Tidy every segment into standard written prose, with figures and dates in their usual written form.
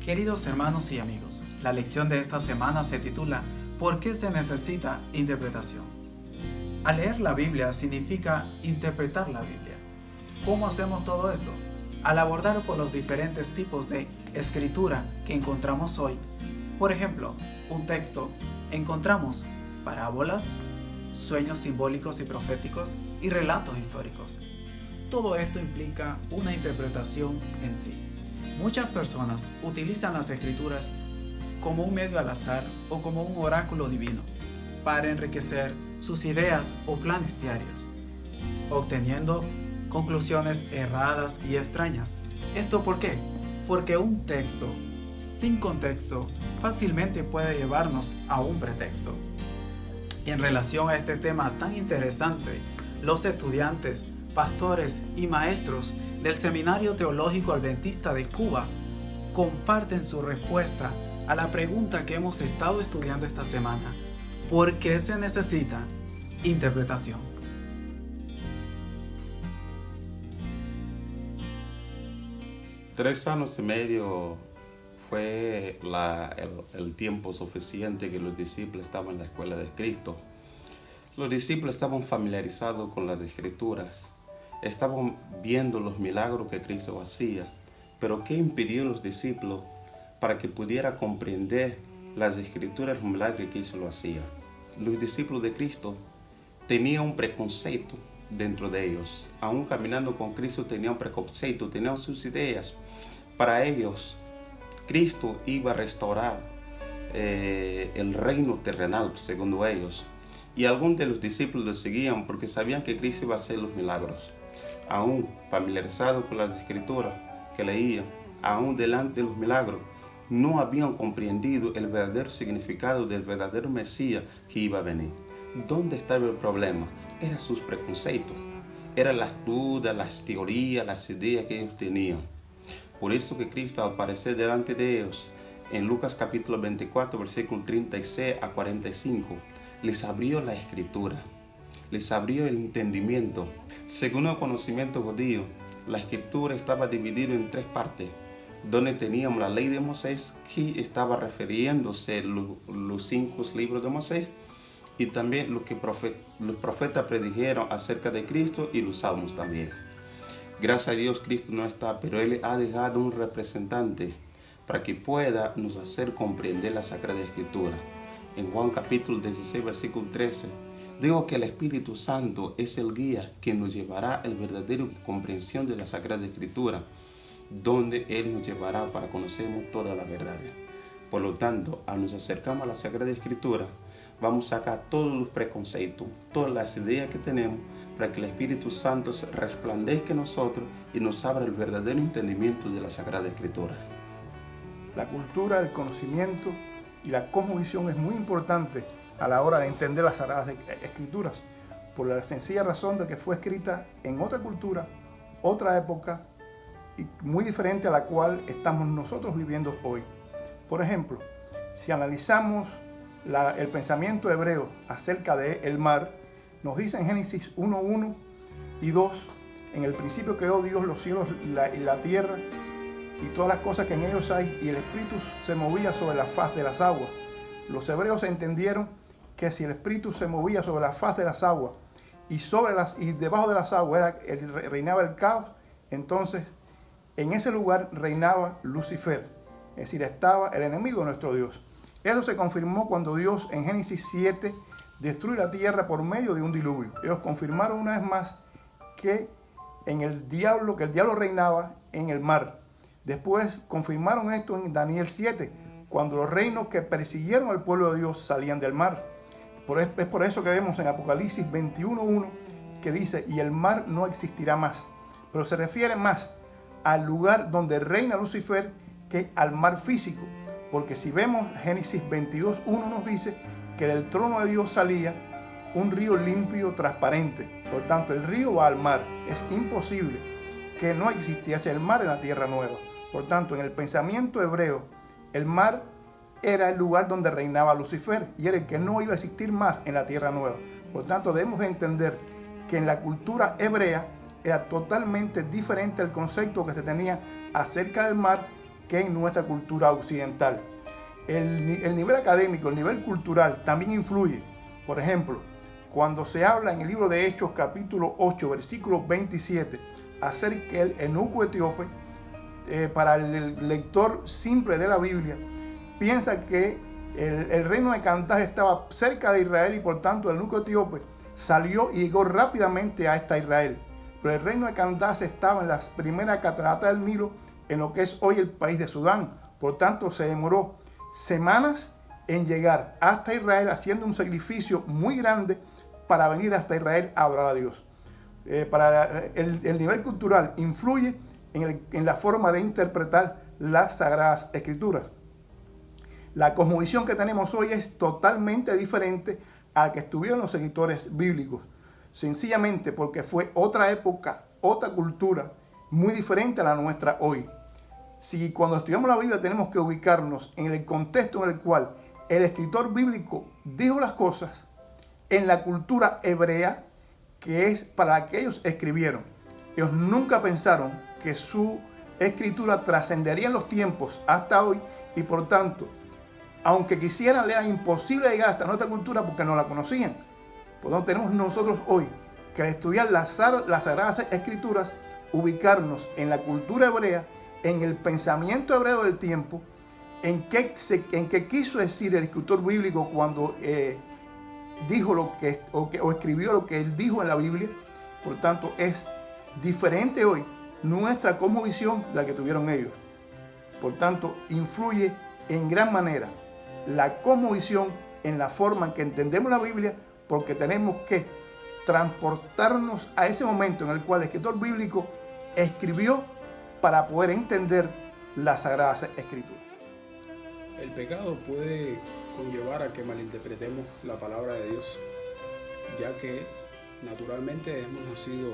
Queridos hermanos y amigos, la lección de esta semana se titula ¿Por qué se necesita interpretación? Al leer la Biblia significa interpretar la Biblia. ¿Cómo hacemos todo esto? Al abordar por los diferentes tipos de escritura que encontramos hoy. Por ejemplo, un texto, encontramos parábolas, sueños simbólicos y proféticos y relatos históricos. Todo esto implica una interpretación en sí. Muchas personas utilizan las escrituras como un medio al azar o como un oráculo divino para enriquecer sus ideas o planes diarios, obteniendo conclusiones erradas y extrañas. ¿Esto por qué? Porque un texto sin contexto fácilmente puede llevarnos a un pretexto. En relación a este tema tan interesante, los estudiantes, pastores y maestros del Seminario Teológico Adventista de Cuba comparten su respuesta a la pregunta que hemos estado estudiando esta semana: ¿por qué se necesita interpretación? Tres años y medio fue el tiempo suficiente que los discípulos estaban en la escuela de Cristo. Los discípulos estaban familiarizados con las Escrituras, estaban viendo los milagros que Cristo hacía, pero ¿qué impidió a los discípulos para que pudiera comprender las Escrituras, los milagros que Cristo lo hacía? Los discípulos de Cristo tenían un preconcepto dentro de ellos. Aún caminando con Cristo tenían un preconcepto, tenían sus ideas. Para ellos, Cristo iba a restaurar el reino terrenal, según ellos. Y algunos de los discípulos lo seguían porque sabían que Cristo iba a hacer los milagros. Aún familiarizados con las Escrituras que leían, aún delante de los milagros, no habían comprendido el verdadero significado del verdadero Mesías que iba a venir. ¿Dónde estaba el problema? Eran sus preconceptos, eran las dudas, las teorías, las ideas que ellos tenían. Por eso que Cristo, al aparecer delante de ellos, en Lucas capítulo 24, versículo 36 a 45, les abrió la Escritura, les abrió el entendimiento. Según el conocimiento judío, la Escritura estaba dividida en tres partes, donde teníamos la ley de Moisés, que estaba refiriéndose a los 5 libros de Moisés, y también lo que los profetas predijeron acerca de Cristo y los salmos también. Gracias a Dios Cristo no está, pero Él ha dejado un representante para que pueda nos hacer comprender la Sagrada Escritura. En Juan capítulo 16, versículo 13, digo que el Espíritu Santo es el guía que nos llevará a la verdadera comprensión de la Sagrada Escritura, donde Él nos llevará para conocer toda la verdad. Por lo tanto, al nos acercamos a la Sagrada Escritura, vamos a sacar todos los preconceptos, todas las ideas que tenemos, para que el Espíritu Santo resplandezca en nosotros y nos abra el verdadero entendimiento de la Sagrada Escritura. La cultura, el conocimiento y la cosmovisión es muy importante a la hora de entender las Sagradas Escrituras, por la sencilla razón de que fue escrita en otra cultura, otra época y muy diferente a la cual estamos nosotros viviendo hoy. Por ejemplo, si analizamos el pensamiento hebreo acerca del mar, nos dice en Génesis 1:1 y 2, en el principio creó Dios los cielos y la tierra y todas las cosas que en ellos hay, y el Espíritu se movía sobre la faz de las aguas. Los hebreos entendieron que si el Espíritu se movía sobre la faz de las aguas y debajo de las aguas reinaba el caos, entonces en ese lugar reinaba Lucifer, es decir, estaba el enemigo de nuestro Dios. Eso se confirmó cuando Dios en Génesis 7 destruye la tierra por medio de un diluvio. Ellos confirmaron una vez más que el diablo reinaba en el mar. Después confirmaron esto en Daniel 7, cuando los reinos que persiguieron al pueblo de Dios salían del mar. Es por eso que vemos en Apocalipsis 21:1 que dice, y el mar no existirá más. Pero se refiere más al lugar donde reina Lucifer que al mar físico. Porque si vemos Génesis 22:1 nos dice que del trono de Dios salía un río limpio, transparente. Por tanto, el río va al mar. Es imposible que no existiese el mar en la tierra nueva. Por tanto, en el pensamiento hebreo, el mar era el lugar donde reinaba Lucifer y era el que no iba a existir más en la tierra nueva. Por tanto, debemos de entender que en la cultura hebrea era totalmente diferente el concepto que se tenía acerca del mar que en nuestra cultura occidental. El nivel académico, el nivel cultural también influye. Por ejemplo, cuando se habla en el libro de Hechos capítulo 8, versículo 27, acerca del eunuco etíope, para el lector simple de la Biblia, piensa que el reino de Candace estaba cerca de Israel y por tanto el eunuco etíope salió y llegó rápidamente a Israel. Pero el reino de Candace estaba en las primeras cataratas del Nilo, en lo que es hoy el país de Sudán. Por tanto, se demoró semanas en llegar hasta Israel, haciendo un sacrificio muy grande para venir hasta Israel a adorar a Dios. El nivel cultural influye en la forma de interpretar las Sagradas Escrituras. La cosmovisión que tenemos hoy es totalmente diferente a la que estuvieron los escritores bíblicos, sencillamente porque fue otra época, otra cultura, muy diferente a la nuestra hoy. Si cuando estudiamos la Biblia tenemos que ubicarnos en el contexto en el cual el escritor bíblico dijo las cosas, en la cultura hebrea, que es para la que ellos escribieron. Ellos nunca pensaron que su escritura trascendería en los tiempos hasta hoy y por tanto, aunque quisieran, le era imposible llegar hasta nuestra cultura porque no la conocían. Por lo tanto, tenemos nosotros hoy que al estudiar las Sagradas Escrituras, ubicarnos en la cultura hebrea, en el pensamiento hebreo del tiempo, en qué quiso decir el escritor bíblico cuando dijo o escribió lo que él dijo en la Biblia. Por tanto, es diferente hoy nuestra cosmovisión de la que tuvieron ellos. Por tanto, influye en gran manera la cosmovisión en la forma en que entendemos la Biblia, porque tenemos que transportarnos a ese momento en el cual el escritor bíblico escribió para poder entender las Sagradas Escrituras. El pecado puede conllevar a que malinterpretemos la palabra de Dios, ya que naturalmente hemos nacido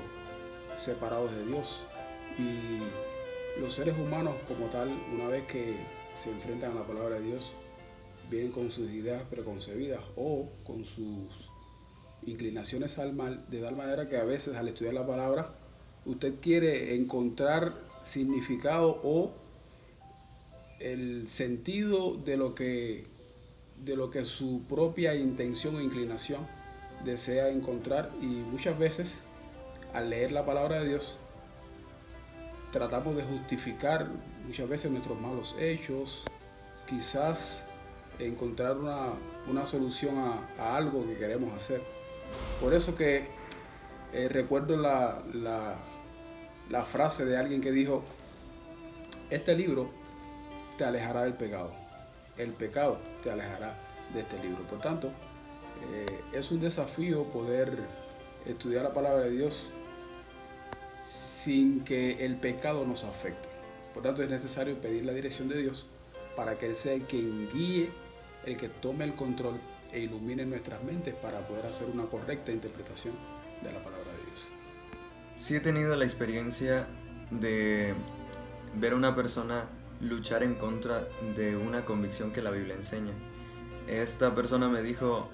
separados de Dios y los seres humanos como tal, una vez que se enfrentan a la palabra de Dios, vienen con sus ideas preconcebidas o con sus inclinaciones al mal, de tal manera que a veces al estudiar la palabra usted quiere encontrar significado o el sentido de lo que su propia intención o inclinación desea encontrar, y muchas veces al leer la palabra de Dios tratamos de justificar muchas veces nuestros malos hechos, quizás encontrar una solución a algo que queremos hacer. Por eso que recuerdo la frase de alguien que dijo: este libro te alejará del pecado, el pecado te alejará de este libro. Por tanto, es un desafío poder estudiar la palabra de Dios sin que el pecado nos afecte. Por tanto, es necesario pedir la dirección de Dios para que Él sea el quien guíe, el que tome el control e ilumine nuestras mentes para poder hacer una correcta interpretación de la palabra de Dios. Sí he tenido la experiencia de ver a una persona luchar en contra de una convicción que la Biblia enseña. Esta persona me dijo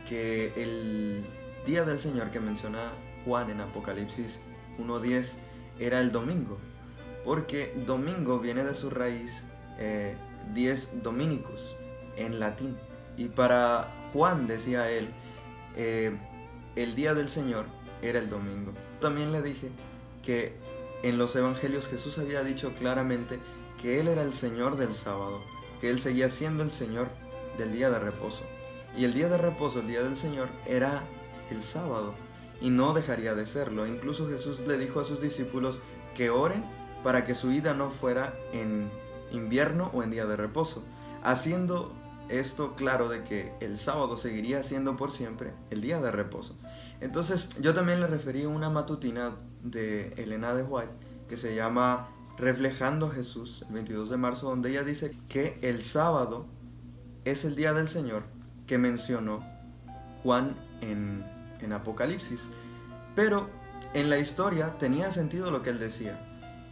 que el día del Señor que menciona Juan en Apocalipsis 1:10 era el domingo, porque domingo viene de su raíz 10 dominicus en latín, y para Juan, decía él, el día del Señor era el domingo. También le dije que en los evangelios Jesús había dicho claramente que Él era el Señor del sábado, que Él seguía siendo el Señor del día de reposo, y el día de reposo, el día del Señor, era el sábado y no dejaría de serlo. Incluso Jesús le dijo a sus discípulos que oren para que su ida no fuera en invierno o en día de reposo, haciendo esto claro de que el sábado seguiría siendo por siempre el día de reposo. Entonces yo también le referí a una matutina de Elena de White que se llama Reflejando a Jesús, el 22 de marzo, donde ella dice que el sábado es el día del Señor que mencionó Juan en Apocalipsis. Pero en la historia tenía sentido lo que él decía,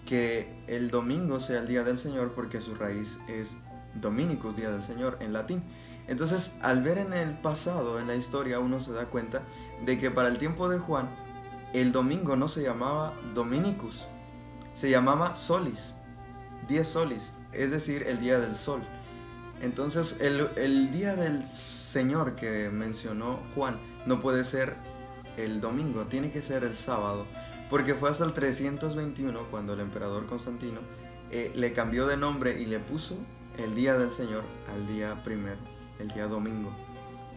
que el domingo sea el día del Señor porque su raíz es Dominicus, día del Señor, en latín. Entonces, al ver en el pasado, en la historia, uno se da cuenta de que para el tiempo de Juan, el domingo no se llamaba Dominicus, se llamaba Solis. 10 solis, es decir, el día del sol. Entonces el día del Señor que mencionó Juan no puede ser el domingo, tiene que ser el sábado, porque fue hasta el 321 cuando el emperador Constantino le cambió de nombre y le puso el día del Señor al día primero, el día domingo.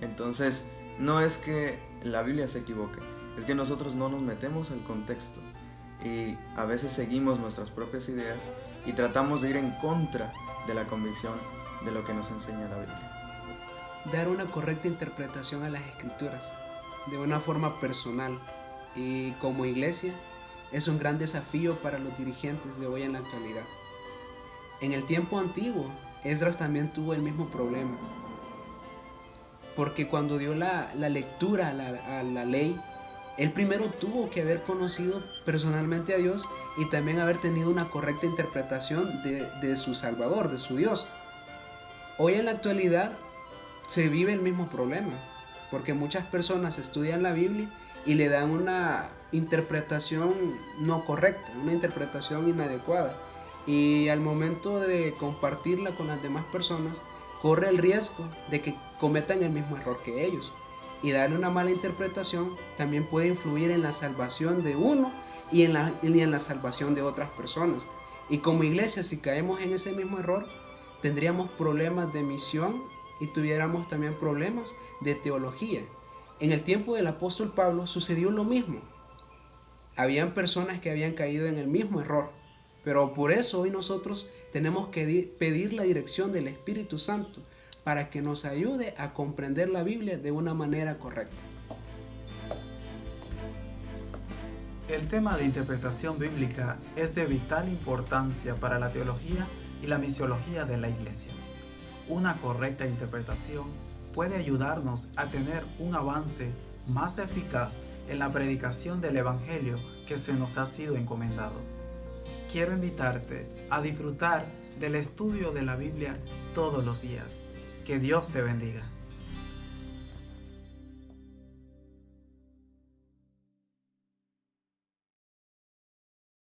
Entonces no es que la Biblia se equivoque, es que nosotros no nos metemos al contexto y a veces seguimos nuestras propias ideas y tratamos de ir en contra de la convicción de lo que nos enseña la Biblia. Dar una correcta interpretación a las Escrituras de una forma personal y como iglesia es un gran desafío para los dirigentes de hoy en la actualidad. En el tiempo antiguo, Esdras también tuvo el mismo problema, porque cuando dio la lectura a la ley, él primero tuvo que haber conocido personalmente a Dios y también haber tenido una correcta interpretación de su Salvador, de su Dios. Hoy en la actualidad se vive el mismo problema, porque muchas personas estudian la Biblia y le dan una interpretación no correcta, una interpretación inadecuada, y al momento de compartirla con las demás personas corre el riesgo de que cometan el mismo error que ellos, y darle una mala interpretación también puede influir en la salvación de uno y en la salvación de otras personas. Y como iglesia, si caemos en ese mismo error, tendríamos problemas de misión y tuviéramos también problemas de teología. En el tiempo del apóstol Pablo sucedió lo mismo. Habían personas que habían caído en el mismo error, pero por eso hoy nosotros tenemos que pedir la dirección del Espíritu Santo para que nos ayude a comprender la Biblia de una manera correcta. El tema de interpretación bíblica es de vital importancia para la teología y la misiología de la Iglesia. Una correcta interpretación puede ayudarnos a tener un avance más eficaz en la predicación del Evangelio que se nos ha sido encomendado. Quiero invitarte a disfrutar del estudio de la Biblia todos los días. Que Dios te bendiga.